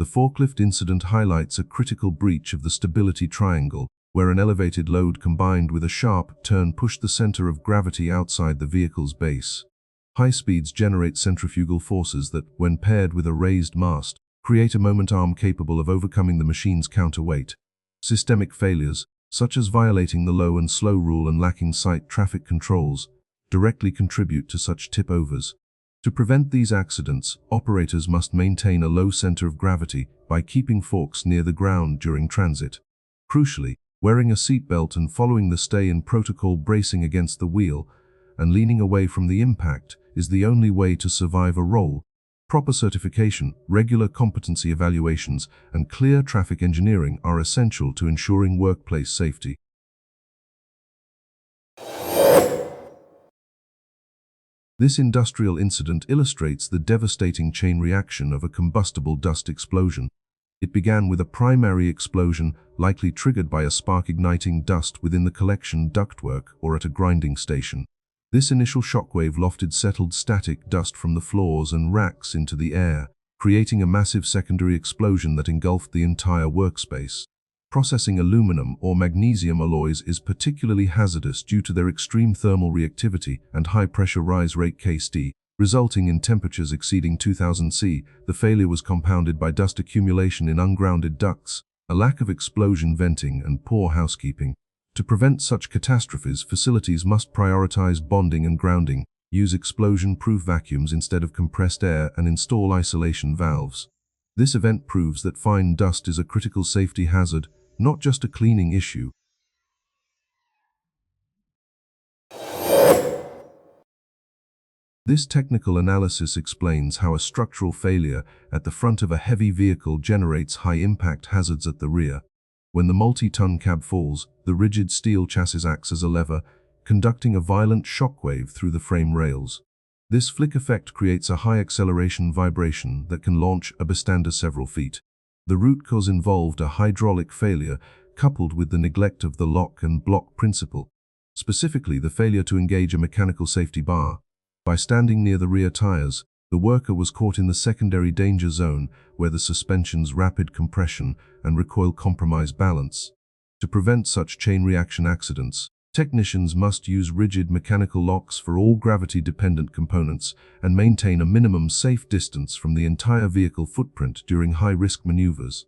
forklift incident highlights a critical breach of the stability triangle, where an elevated load combined with a sharp turn pushed the center of gravity outside the vehicle's base. High speeds generate centrifugal forces that, when paired with a raised mast, create a moment arm capable of overcoming the machine's counterweight. Systemic failures, such as violating the low and slow rule and lacking site traffic controls, directly contribute to such tip-overs. To prevent these accidents, operators must maintain a low center of gravity by keeping forks near the ground during transit. Crucially, wearing a seatbelt and following the stay-in protocol, bracing against the wheel and leaning away from the impact is the only way to survive a roll. Proper certification, regular competency evaluations, and clear traffic engineering are essential to ensuring workplace safety. This industrial incident illustrates the devastating chain reaction of a combustible dust explosion. It began with a primary explosion, likely triggered by a spark igniting dust within the collection ductwork or at a grinding station. This initial shockwave lofted settled static dust from the floors and racks into the air, creating a massive secondary explosion that engulfed the entire workspace. Processing aluminum or magnesium alloys is particularly hazardous due to their extreme thermal reactivity and high-pressure rise rate (KST), resulting in temperatures exceeding 2000 C. The failure was compounded by dust accumulation in ungrounded ducts, a lack of explosion venting, and poor housekeeping. To prevent such catastrophes, facilities must prioritize bonding and grounding, use explosion-proof vacuums instead of compressed air, and install isolation valves. This event proves that fine dust is a critical safety hazard, not just a cleaning issue. This technical analysis explains how a structural failure at the front of a heavy vehicle generates high-impact hazards at the rear. When the multi-ton cab falls, the rigid steel chassis acts as a lever, conducting a violent shockwave through the frame rails. This flick effect creates a high-acceleration vibration that can launch a bystander several feet. The root cause involved a hydraulic failure coupled with the neglect of the lock and block principle, specifically the failure to engage a mechanical safety bar. By standing near the rear tires, the worker was caught in the secondary danger zone where the suspension's rapid compression and recoil compromise balance. To prevent such chain reaction accidents, technicians must use rigid mechanical locks for all gravity-dependent components and maintain a minimum safe distance from the entire vehicle footprint during high-risk maneuvers.